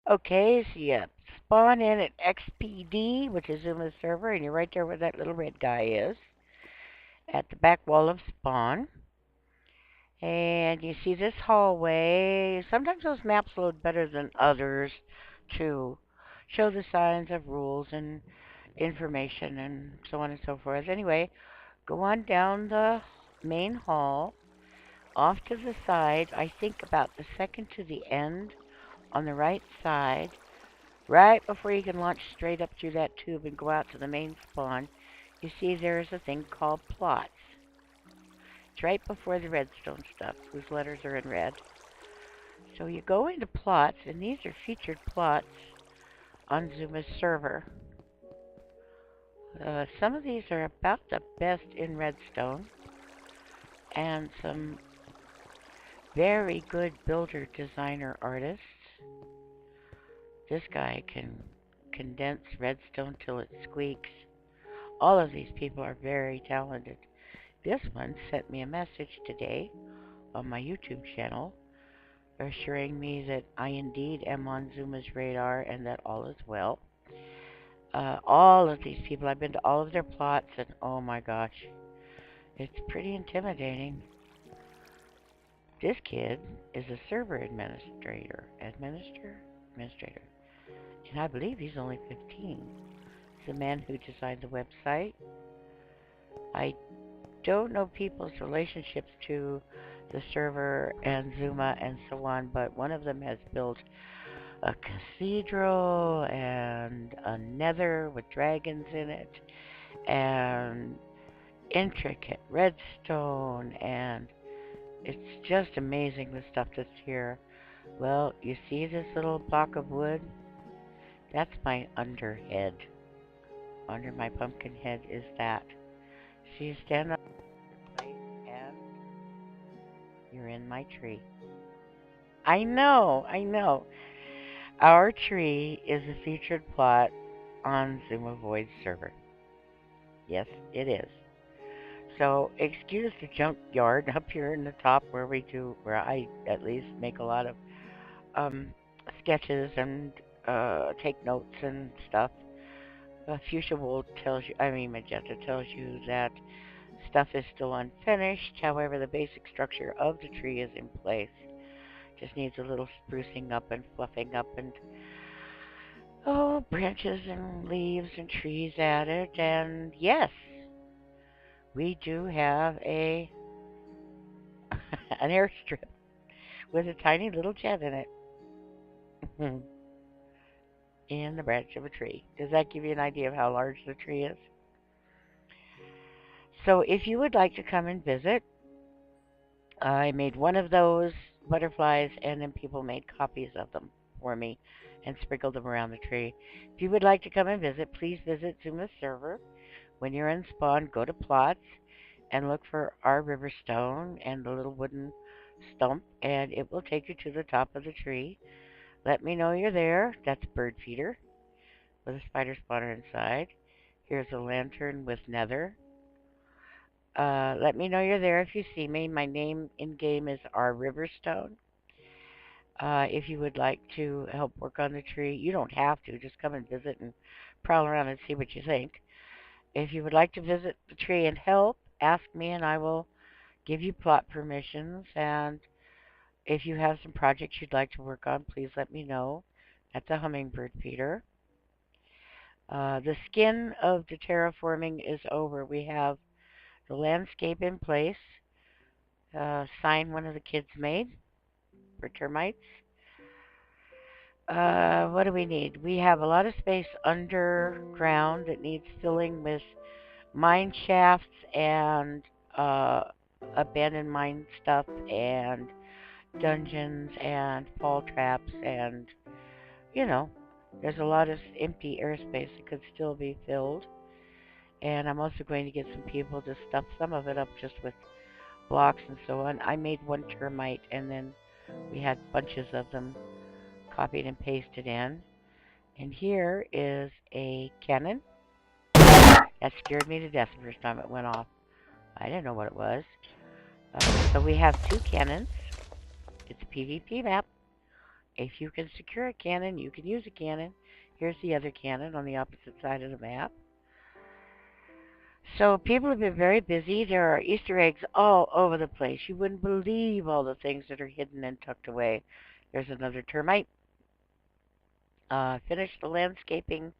Okay, so you spawn in at XPD, which is Zuma's server, and you're right there where that little red guy is, at the back wall of spawn. And you see this hallway. Sometimes those maps load better than others to show the signs of rules and information and so on and so forth. Anyway, go on down the main hall, off to the side, I think about the second to the end on the right side, right before you can launch straight up through that tube and go out to the main spawn. You see there's a thing called plots. It's right before the redstone stuff, whose letters are in red. So you go into plots, and these are featured plots on Zuma's server. Some of these are about the best in redstone, and some very good builder designer artists. This guy can condense redstone till it squeaks. All of these people are very talented. This one sent me a message today on my YouTube channel assuring me that I indeed am on Zuma's radar and that all is well. All of these people, I've been to all of their plots, and oh my gosh, it's pretty intimidating. This kid is a server administrator, and I believe he's only 15. He's the man who designed the website. I don't know people's relationships to the server and Zuma and so on, but one of them has built a cathedral and a nether with dragons in it and intricate redstone, and it's just amazing the stuff that's here. Well, you see this little block of wood? That's my underhead. Under my pumpkin head is that. So you stand up place and you're in my tree. I know. Our tree is a featured plot on Zuma Void's server. Yes, it is. So excuse the junkyard up here in the top where I at least make a lot of um, sketches and take notes and stuff. Fuchsia will Magenta tells you that stuff is still unfinished. However, the basic structure of the tree is in place. Just needs a little sprucing up and fluffing up and branches and leaves and trees added. And yes, we do have a an airstrip with a tiny little jet in it in the branch of a tree. Does that give you an idea of how large the tree is? So if you would like to come and visit, I made one of those butterflies and then people made copies of them for me and sprinkled them around the tree. If you would like to come and visit, please visit Zuma's server. When you're in spawn, go to plots and look for our riverstone and the little wooden stump, and it will take you to the top of the tree. Let me know you're there. That's bird feeder with a spider spawner inside. Here's a lantern with nether. Let me know you're there if you see me. My name in game is R Riverstone. If you would like to help work on the tree, you don't have to. Just come and visit and prowl around and see what you think. If you would like to visit the tree and help, ask me and I will give you plot permissions. And if you have some projects you'd like to work on, please let me know. That's a hummingbird feeder. The skin of the terraforming is over. We have the landscape in place. Sign one of the kids made for termites. What do we need? We have a lot of space underground that needs filling with mine shafts and abandoned mine stuff and dungeons and fall traps and, you know, there's a lot of empty airspace that could still be filled. And I'm also going to get some people to stuff some of it up just with blocks and so on. I made one termite and then we had bunches of them copied and pasted in. And here is a cannon. That scared me to death the first time it went off. I didn't know what it was. So we have two cannons. It's a PVP map. If you can secure a cannon, you can use a cannon. Here's the other cannon on the opposite side of the map. So people have been very busy. There are Easter eggs all over the place. You wouldn't believe all the things that are hidden and tucked away. There's another termite. Finished the landscaping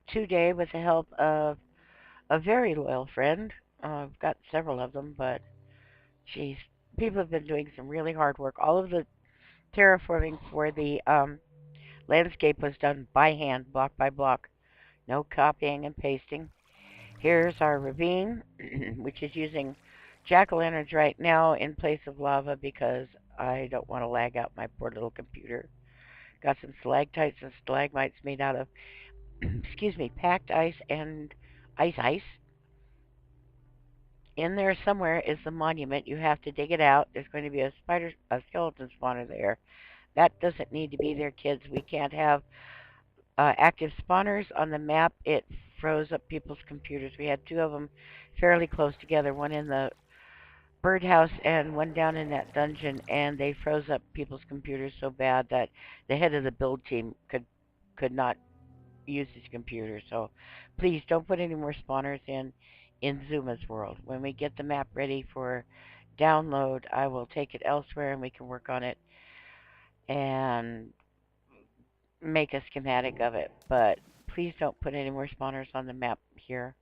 today with the help of a very loyal friend. I've got several of them, but geez, people have been doing some really hard work. All of the terraforming for the landscape was done by hand, block by block. No copying and pasting. Here's our ravine, which is using jack-o'-lanterns right now in place of lava because I don't want to lag out my poor little computer. Got some stalactites and stalagmites made out of, excuse me, packed ice and ice. In there somewhere is the monument. You have to dig it out. There's going to be a skeleton spawner there. That doesn't need to be there, kids. We can't have active spawners on the map. It froze up people's computers. We had two of them fairly close together, one in the birdhouse and one down in that dungeon, and they froze up people's computers so bad that the head of the build team could not use his computer. So please don't put any more spawners in Xuma's world. When we get the map ready for download, I will take it elsewhere and we can work on it and make a schematic of it. But please don't put any more spawners on the map here.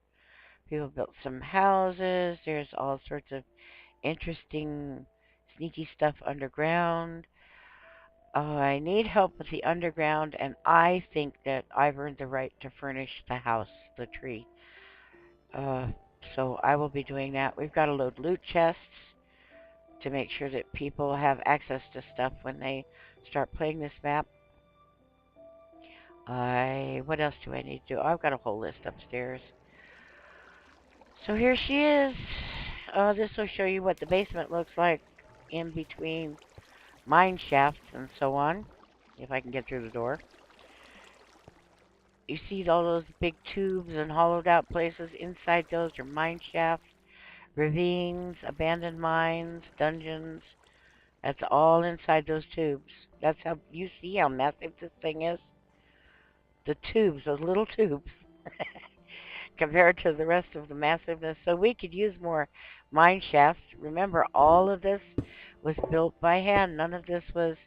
People built some houses. There's all sorts of interesting, sneaky stuff underground. I need help with the underground, and I think that I've earned the right to furnish the house, the tree. Uh, so I will be doing that. We've got to load loot chests to make sure that people have access to stuff when they start playing this map. What else do I need to do? I've got a whole list upstairs. So here she is. This will show you what the basement looks like in between mine shafts and so on. If I can get through the door. You see all those big tubes and hollowed out places. Inside those are mine shafts, ravines, abandoned mines, dungeons. That's all inside those tubes. That's how you see how massive this thing is. The tubes, those little tubes, compared to the rest of the massiveness. So we could use more mine shafts. Remember, all of this was built by hand. None of this was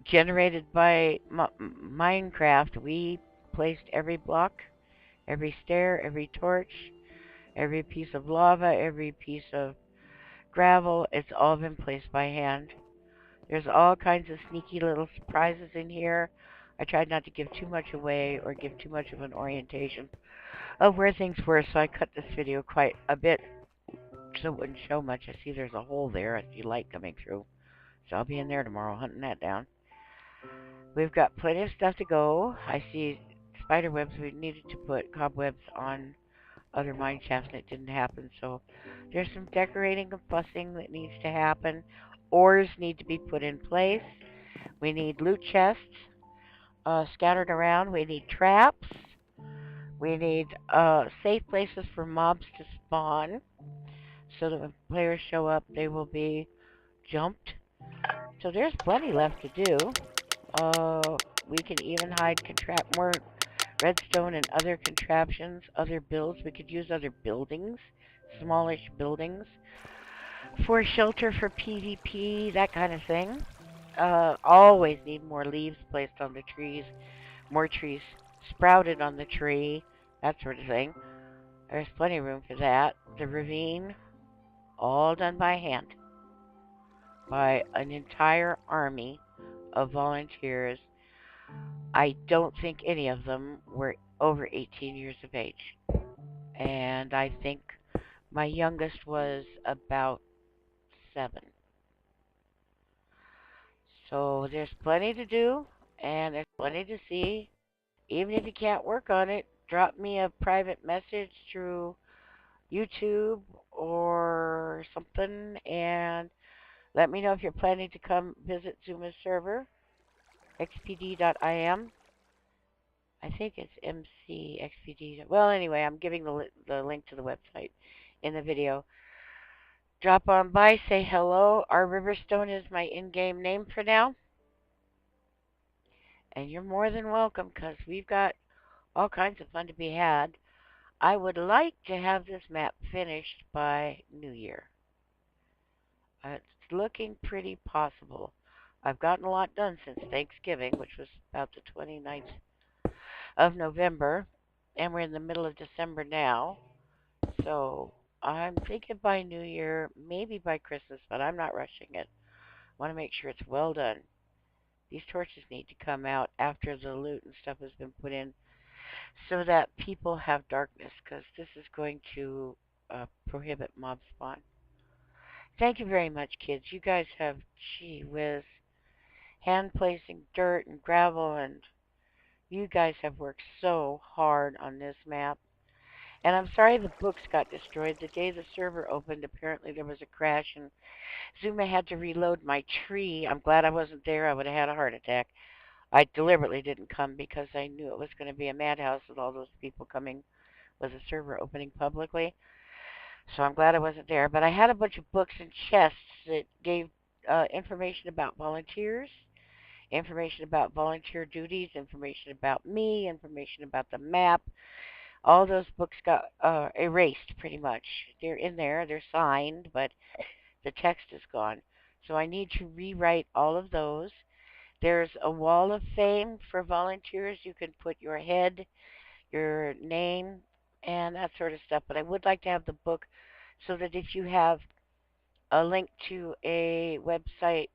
generated by Minecraft. We placed every block, every stair, every torch, every piece of lava, every piece of gravel. It's all been placed by hand. There's all kinds of sneaky little surprises in here. I tried not to give too much away or give too much of an orientation of where things were, so I cut this video quite a bit so it wouldn't show much. I see there's a hole there. I see light coming through. So I'll be in there tomorrow hunting that down. We've got plenty of stuff to go. I see spider webs. We needed to put cobwebs on other mine shafts and it didn't happen. So there's some decorating and fussing that needs to happen. Ores need to be put in place. We need loot chests scattered around. We need traps. We need safe places for mobs to spawn so that when players show up, they will be jumped. So there's plenty left to do. We can even hide more redstone and other contraptions, other builds. We could use other buildings, smallish buildings, for shelter for PVP, that kind of thing. Always need more leaves placed on the trees, more trees sprouted on the tree, that sort of thing. There's plenty of room for that. The ravine, all done by hand, by an entire army of volunteers. I don't think any of them were over 18 years of age. And I think my youngest was about 7. So there's plenty to do, and there's plenty to see. Even if you can't work on it, drop me a private message through YouTube or something, and let me know if you're planning to come visit Xuma's server, xpd.im. I think it's mcxpd. Well, anyway, I'm giving the link to the website in the video. Drop on by, say hello. Our Riverstone is my in-game name for now. And you're more than welcome because we've got all kinds of fun to be had. I would like to have this map finished by New Year. It's looking pretty possible. I've gotten a lot done since Thanksgiving, which was about the 29th of November, and we're in the middle of December now. So I'm thinking by New Year, maybe by Christmas, but I'm not rushing it. I want to make sure it's well done. These torches need to come out after the loot and stuff has been put in so that people have darkness because this is going to prohibit mob spawn. Thank you very much, kids. You guys have, gee whiz, hand placing dirt and gravel, and you guys have worked so hard on this map. And I'm sorry the books got destroyed. The day the server opened, apparently there was a crash, and Xisuma had to reload my tree. I'm glad I wasn't there. I would have had a heart attack. I deliberately didn't come because I knew it was going to be a madhouse with all those people coming with the server opening publicly. So I'm glad I wasn't there. But I had a bunch of books and chests that gave information about volunteers, information about volunteer duties, information about me, information about the map. All those books got erased pretty much. They're in there, they're signed, but the text is gone. So I need to rewrite all of those. There's a wall of fame for volunteers. You can put your head, your name, and that sort of stuff. But I would like to have the book so that if you have a link to a website,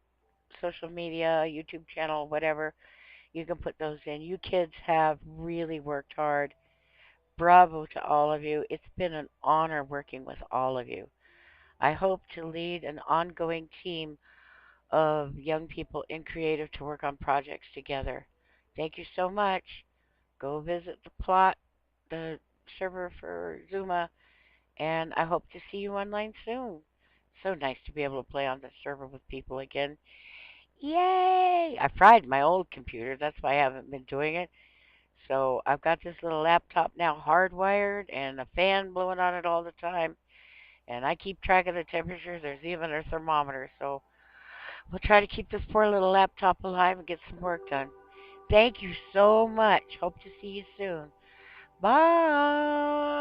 social media, YouTube channel, whatever, you can put those in. You kids have really worked hard. Bravo to all of you. It's been an honor working with all of you. I hope to lead an ongoing team of young people in creative to work on projects together. Thank you so much. Go visit the plot, the server for Xisuma, and I hope to see you online soon. So nice to be able to play on the server with people again. Yay! I fried my old computer, that's why I haven't been doing it. So I've got this little laptop now hardwired and a fan blowing on it all the time. And I keep track of the temperature. There's even a thermometer. So we'll try to keep this poor little laptop alive and get some work done. Thank you so much. Hope to see you soon. Bye.